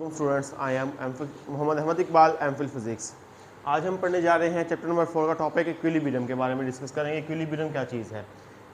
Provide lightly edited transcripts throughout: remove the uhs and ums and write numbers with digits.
Students, I am Mohammad Ahmed Iqbal, MPhil physics. आज हम पढ़ने जा रहे हैं चैप्टर नंबर 4 का टॉपिक इक्विलिब्रियम के बारे में डिस्कस करेंगे। इक्विलिब्रियम क्या चीज़ है?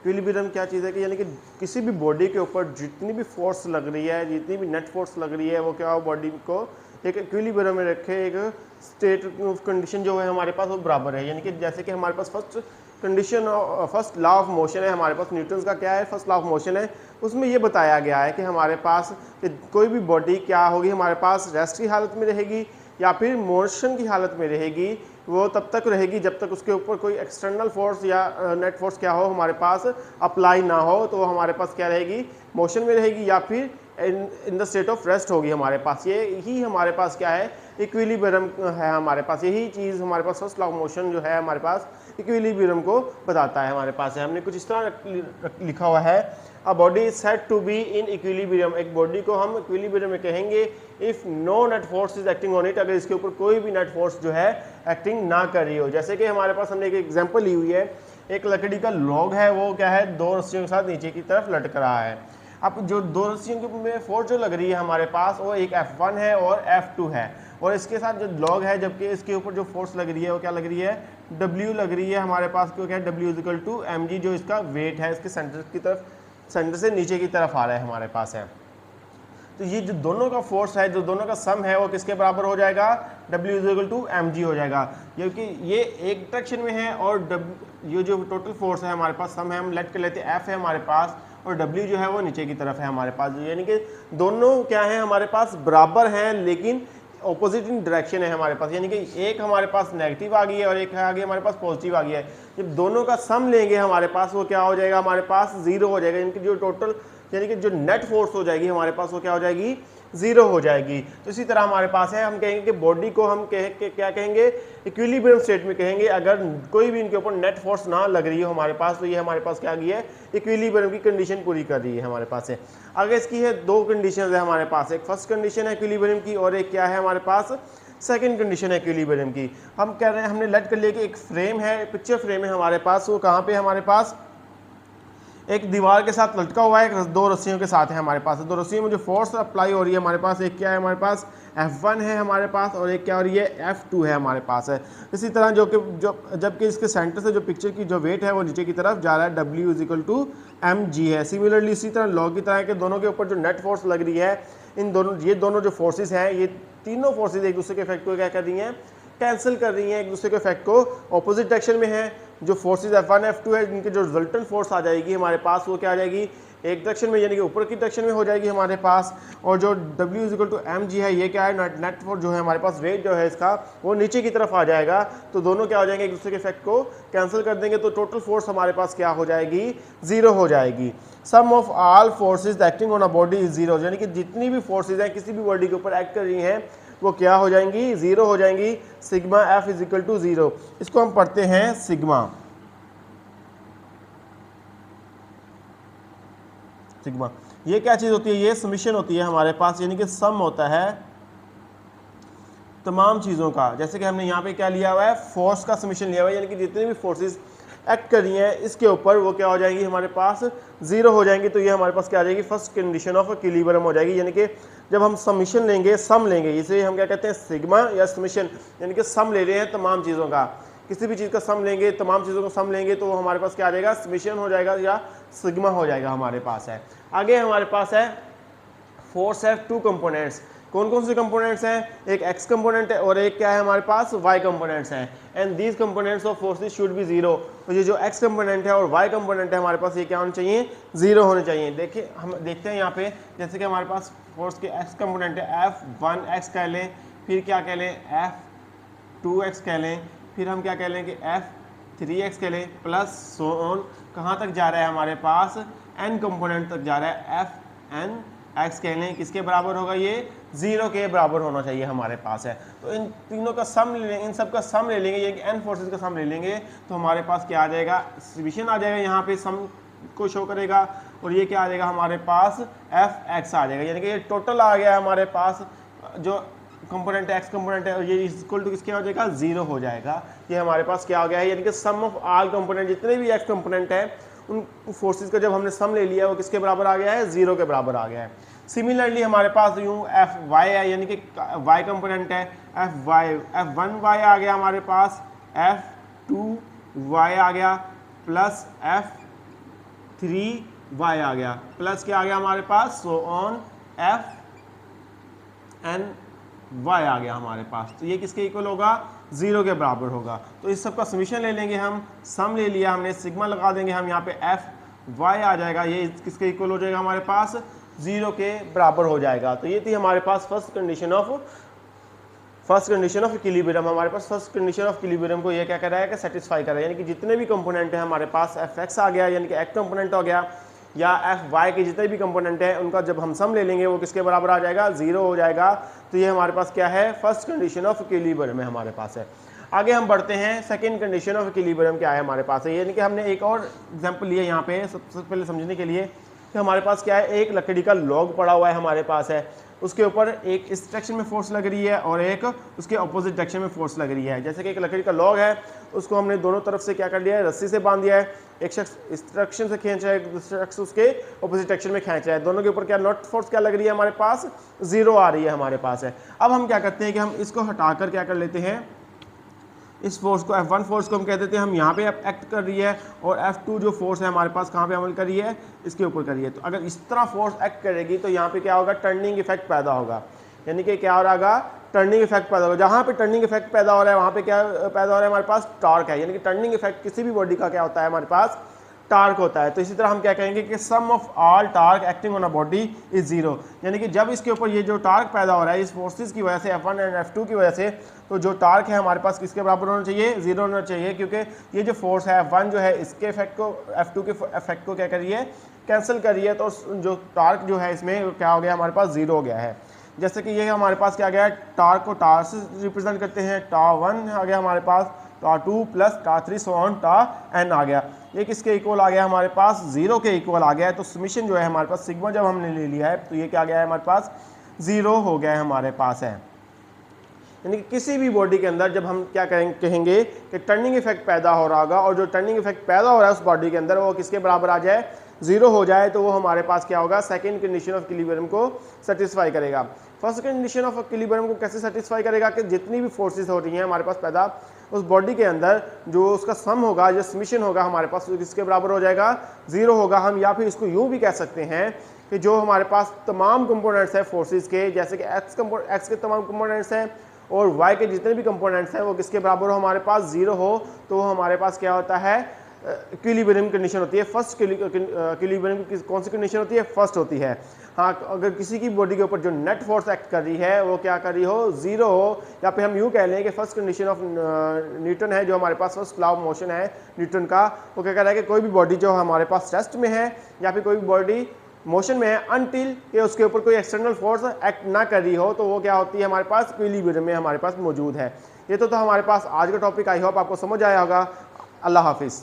इक्विलिब्रियम क्या चीज़ है कि यानी कि किसी भी बॉडी के ऊपर जितनी भी फोर्स लग रही है, जितनी भी नेट फोर्स लग रही है, वो क्या बॉडी को एक इक्विलिब्रियम में रखे, एक स्टेट ऑफ कंडीशन जो है हमारे पास वो बराबर है। यानी कि जैसे कि हमारे पास फर्स्ट लॉ ऑफ मोशन है, हमारे पास न्यूटन्स का क्या है, फर्स्ट लॉ ऑफ मोशन है। उसमें ये बताया गया है कि हमारे पास कि कोई भी बॉडी क्या होगी, हमारे पास रेस्ट की हालत में रहेगी या फिर मोशन की हालत में रहेगी। वो तब तक रहेगी जब तक उसके ऊपर कोई एक्सटर्नल फोर्स या नेट फोर्स क्या हो हमारे पास अप्लाई ना हो, तो वो हमारे पास क्या रहेगी, मोशन में रहेगी या फिर in the state of rest होगी हमारे पास। ये ही हमारे पास क्या है, इक्विलिब्रियम है हमारे पास। यही चीज़ हमारे पास फर्स्ट लॉ ऑफ मोशन जो है हमारे पास इक्विलिब्रियम को बताता है हमारे पास है। हमने कुछ इस तरह लिखा हुआ है, a body is said to be in equilibrium. एक बॉडी को हम इक्विलिब्रियम में कहेंगे if no net force is acting on it, अगर इसके ऊपर कोई भी नेट फोर्स जो है एक्टिंग ना कर रही हो। जैसे कि हमारे पास हमने एक एग्जांपल ली हुई है, एक लकड़ी का लॉग है, वो क्या है, दो रस्सियों के साथ नीचे की तरफ लटक रहा है। अब जो दो रस्सियों के में फोर्स जो लग रही है हमारे पास, वो एक F1 है और F2 है, और इसके साथ जो लॉग है, जबकि इसके ऊपर जो फोर्स लग रही है वो क्या लग रही है, W लग रही है हमारे पास। क्यों क्या है, W is equal to mg, जो इसका वेट है इसके सेंटर की तरफ, सेंटर से नीचे की तरफ आ रहा है हमारे पास है। तो ये जो दोनों का फोर्स है, जो दोनों का सम है, वो किसके बराबर हो जाएगा, W is equal to mg हो जाएगा। क्योंकि ये एक डायरेक्शन में है और ये जो टोटल फोर्स है हमारे पास, सम है, हम लेट कर लेते हैं F है हमारे पास, और W जो है वो नीचे की तरफ है हमारे पास। यानी कि दोनों क्या है हमारे पास, बराबर हैं, लेकिन ऑपोजिट इन डायरेक्शन है हमारे पास। यानी कि एक हमारे पास नेगेटिव आ गई है और एक आ गई हमारे पास पॉजिटिव आ गई है। जब दोनों का सम लेंगे हमारे पास, वो क्या हो जाएगा, हमारे पास जीरो हो जाएगा। इनकी जो टोटल यानी कि जो नेट फोर्स हो जाएगी हमारे पास, वो क्या हो जाएगी, जीरो हो जाएगी। तो इसी तरह हमारे पास है, हम कहेंगे कि बॉडी को हम क्या कहेंगे, इक्विलिब्रियम स्टेट में कहेंगे अगर कोई भी इनके ऊपर नेट फोर्स ना लग रही हो हमारे पास, तो ये हमारे पास क्या आ गई है, इक्विलिब्रियम की कंडीशन पूरी कर रही है हमारे पास है। आगे इसकी है दो कंडीशन है हमारे पास, एक फर्स्ट कंडीशन है इक्विलिब्रियम की और एक क्या है हमारे पास, सेकंड कंडीशन है इक्विलिब्रियम की। हम कह रहे हैं, हमने लेट कर लिया कि एक फ्रेम है, पिक्चर फ्रेम है हमारे पास, वो कहाँ पे हमारे पास, एक दीवार के साथ लटका हुआ है, दो रस्सियों के साथ है हमारे पास। दो रस्सियों में जो फोर्स अप्लाई हो रही है हमारे पास, एक क्या है हमारे पास, F1 है हमारे पास, और एक क्या हो रही है, F2 है हमारे पास है। इसी तरह जबकि इसके सेंटर से जो पिक्चर की जो वेट है वो नीचे की तरफ जा रहा है, W is equal to mg है। सिमिलरली इसी तरह लॉग की तरह है कि दोनों के ऊपर जो नेट फोर्स लग रही है, ये दोनों जो फोर्सेस हैं, ये तीनों फोर्सेस एक दूसरे के इफेक्ट को क्या कर रही हैं, कैंसिल कर रही हैं, एक दूसरे के इफेक्ट को ऑपोजिट डायरेक्शन में है। जो फोर्सेस F1 F2 है, जिनके जो रिजल्टेंट फोर्स आ जाएगी हमारे पास, वो क्या आ जाएगी, एक डायरेक्शन में यानी कि ऊपर की डायरेक्शन में हो जाएगी हमारे पास। और जो W is equal to mg है, ये क्या है, नेट फोर्स जो है हमारे पास, वेट जो है इसका, वो नीचे की तरफ आ जाएगा। तो दोनों क्या हो जाएंगे, एक दूसरे के इफेक्ट को कैंसिल कर देंगे, तो टोटल फोर्स हमारे पास क्या हो जाएगी, जीरो हो जाएगी। Sum of all forces acting on a body is zero, यानी कि जितनी भी फोर्सेज हैं किसी भी बॉडी के ऊपर एक्ट कर रही हैं, वो क्या हो जाएंगी, जीरो हो जाएंगी। Sigma F is equal to zero. इसको हम पढ़ते हैं सिग्मा। सिग्मा ये क्या चीज़ होती है, ये समीशन होती है हमारे पास, यानी कि सम होता है तमाम चीज़ों का। जैसे कि हमने यहाँ पे क्या लिया हुआ है, फोर्स का समीशन लिया हुआ है, यानी कि जितने भी फोर्सेस एक्ट कर रही हैं इसके ऊपर, वो क्या हो जाएंगी, हमारे पास जीरो हो जाएंगी। तो ये हमारे पास क्या आ जाएगी, फर्स्ट कंडीशन ऑफ इक्विलिब्रियम हो जाएगी। यानी कि जब हम समीशन लेंगे, सम लेंगे, इसे हम क्या कहते हैं, सिग्मा या समीशन, यानी कि सम ले रहे हैं तमाम चीज़ों का, किसी भी चीज़ का सम लेंगे, तमाम चीज़ों का सम लेंगे, तो वो हमारे पास क्या आ जाएगा, समीशन हो जाएगा या सिग्मा हो जाएगा हमारे पास है। आगे हमारे पास है फोर्स है टू कंपोनेंट्स। कौन कौन से कंपोनेंट्स हैं, एक x कंपोनेंट है और एक क्या है हमारे पास, y कंपोनेंट्स हैं। And these components of forces should be zero. तो ये जो x कंपोनेंट है और y कंपोनेंट है हमारे पास, ये क्या होने चाहिए, जीरो होने चाहिए। देखिए हम देखते हैं यहाँ पे, जैसे कि हमारे पास फोर्स के x कंपोनेंट है, F1x कह लें, फिर क्या कह लें, F2x कह लें, फिर हम क्या कह लें कि F3x कह लें, प्लस सो ऑन, कहाँ तक जा रहा है हमारे पास, n कंपोनेंट तक जा रहा है, Fnx कह लें, किसके बराबर होगा, ये जीरो के बराबर होना चाहिए हमारे पास है। तो इन तीनों का सम ले लेंगे, इन सब का सम ले लेंगे, ये n फोर्सेस का सम ले लेंगे, तो हमारे पास क्या आ जाएगा, समीशन आ जाएगा, यहाँ पे सम को शो करेगा, और ये क्या आ जाएगा हमारे पास, Fx आ जाएगा। यानी कि ये टोटल आ गया हमारे पास, जो कंपोनेंट एक्स कंपोनेंट है, और ये इक्वल टू किसके हो जाएगा, जीरो हो जाएगा। ये हमारे पास क्या हो गया है, यानी कि सम ऑफ ऑल कंपोनेंट, जितने भी एक्स कंपोनेंट है उन फोर्सेस का जब हमने सम ले लिया, वो किसके बराबर आ गया है, जीरो के बराबर आ गया है। सिमिलरली हमारे पास यूँ एफ वाई है, यानी कि वाई कंपोनेंट है, एफ वन वाई आ गया हमारे पास, एफ टू वाई आ गया, प्लस एफ थ्री वाई आ गया, प्लस क्या आ गया हमारे पास, so on F N Y आ गया हमारे पास। तो ये किसके इक्वल होगा, 0 के बराबर होगा। तो इस सब का समीशन ले लेंगे हम, सम ले लिया हमने, सिग्मा लगा देंगे हम यहाँ पे, एफ वाई आ जाएगा, ये किसके इक्वल हो जाएगा हमारे पास, 0 के बराबर हो जाएगा। तो ये थी हमारे पास फर्स्ट कंडीशन ऑफ इक्विलिब्रियम। हमारे पास फर्स्ट कंडीशन ऑफ इक्विलिब्रियम को ये क्या कर रहा है कि सेटिस्फाई कर रहा है, यानी कि जितने भी कंपोनेंट है हमारे पास, एफ एक्स आ गया यानी कि एक्स कंपोनेंट हो गया, या एफ वाई के जितने भी कंपोनेंट हैं उनका जब हम सम ले लेंगे वो किसके बराबर आ जाएगा, 0 हो जाएगा। तो ये हमारे पास क्या है, फर्स्ट कंडीशन ऑफ इक्विलिब्रियम में हमारे पास है। आगे हम बढ़ते हैं, सेकंड कंडीशन ऑफ इक्विलिब्रियम क्या है हमारे पास है, यानी कि हमने एक और एग्जांपल लिया यहाँ पे सबसे पहले समझने के लिए कि हमारे पास क्या है, एक लकड़ी का लॉग पड़ा हुआ है हमारे पास है, उसके ऊपर एक इस डायरेक्शन में फोर्स लग रही है और एक उसके अपोजिट डायरेक्शन में फोर्स लग रही है। जैसे कि एक लकड़ी का लॉग है, उसको हमने दोनों तरफ से क्या कर लिया है, रस्सी से बांध दिया है, एक शख्स इस डायरेक्शन से खींच रहा है, दूसरा शख्स उसके अपोजिट डायरेक्शन में खींच रहा है, दोनों के ऊपर क्या नॉट फोर्स क्या लग रही है हमारे पास, 0 आ रही है हमारे पास है। अब हम क्या करते हैं कि हम इसको हटाकर क्या कर लेते हैं, इस फोर्स को F1 फोर्स को हम कह देते हैं, हम यहाँ पे एक्ट कर रही है, और F2 जो फोर्स है हमारे पास कहाँ पे अमल कर रही है, इसके ऊपर कर रही है। तो अगर इस तरह फोर्स एक्ट करेगी तो यहाँ पे क्या होगा, टर्निंग इफेक्ट पैदा होगा, यानी कि क्या हो रहा है, टर्निंग इफेक्ट पैदा होगा। जहाँ पे टर्निंग इफेक्ट पैदा हो रहा है वहाँ पे क्या पैदा हो रहा है, हमारे पास टॉर्क है, यानी कि टर्निंग इफेक्ट किसी भी बॉडी का क्या होता है, हमारे पास टार्क होता है। तो इसी तरह हम क्या कहेंगे कि sum of all torque acting on a body is 0, यानी कि जब इसके ऊपर ये जो टार्क पैदा हो रहा है इस फोर्सेस की वजह से, F1 एंड F2 की वजह से, तो जो टार्क है हमारे पास किसके बराबर होना चाहिए, 0 होना चाहिए, क्योंकि ये जो फोर्स है F1 जो है इसके इफेक्ट को, F2 के इफेक्ट को क्या कर रही है, कैंसिल कर रही है। तो जो टार्क जो है इसमें क्या हो गया, हमारे पास 0 हो गया है। जैसे कि ये हमारे पास क्या गया है, टार्क को टार से रिप्रेजेंट करते हैं, टा1 आ गया हमारे पास, टा2 प्लस टा3 सो ऑन टा n आ गया। ये किसके इक्वल आ गया हमारे पास, 0 के इक्वल आ गया है। तो समीशन जो है हमारे पास, सिग्मा जब हमने ले लिया है तो ये क्या गया है हमारे पास, 0 हो गया है हमारे पास है। यानी कि किसी भी बॉडी के अंदर जब हम क्या कहेंगे कि टर्निंग इफेक्ट पैदा हो रहा होगा, और जो टर्निंग इफेक्ट पैदा हो रहा है उस बॉडी के अंदर वो किसके बराबर आ जाए, 0 हो जाए, तो वो हमारे पास क्या होगा, सेकंड कंडीशन ऑफ इक्विलिब्रियम को सेटिस्फाई करेगा। फर्स्ट कंडीशन ऑफ इक्विलिब्रियम को कैसे सेटिस्फाई करेगा कि जितनी भी फोर्सेस हो रही हैं हमारे पास पैदा उस बॉडी के अंदर, जो उसका सम होगा, जो समीशन होगा हमारे पास किसके बराबर हो जाएगा, 0 होगा। हम या फिर इसको यूँ भी कह सकते हैं कि जो हमारे पास तमाम कंपोनेंट्स हैं फोर्सेस के, जैसे कि एक्स के तमाम कंपोनेंट्स हैं और वाई के जितने भी कंपोनेंट्स हैं वो किसके बराबर हो, हमारे पास 0 हो, तो हमारे पास क्या होता है, इक्विलिब्रियम कंडीशन होती है। फर्स्ट इक्विलिब्रियम की कौन सी कंडीशन होती है, फर्स्ट होती है। हाँ, अगर किसी की बॉडी के ऊपर जो नेट फोर्स एक्ट कर रही है वो क्या कर रही हो, 0 हो, या फिर हम यूँ कह लें कि फर्स्ट कंडीशन ऑफ न्यूटन है, जो हमारे पास फर्स्ट लॉ ऑफ मोशन है न्यूटन का, वो क्या कह रहा है कि कोई भी बॉडी जो हमारे पास रेस्ट में है या फिर कोई भी बॉडी मोशन में है, अनटिल कि उसके ऊपर कोई एक्सटर्नल फोर्स एक्ट ना कर रही हो, तो वो क्या होती है हमारे पास, इक्विलिब्रियम में हमारे पास मौजूद है। ये तो हमारे पास आज का टॉपिक, आई होप आपको समझ आया होगा। अल्लाह हाफिज़।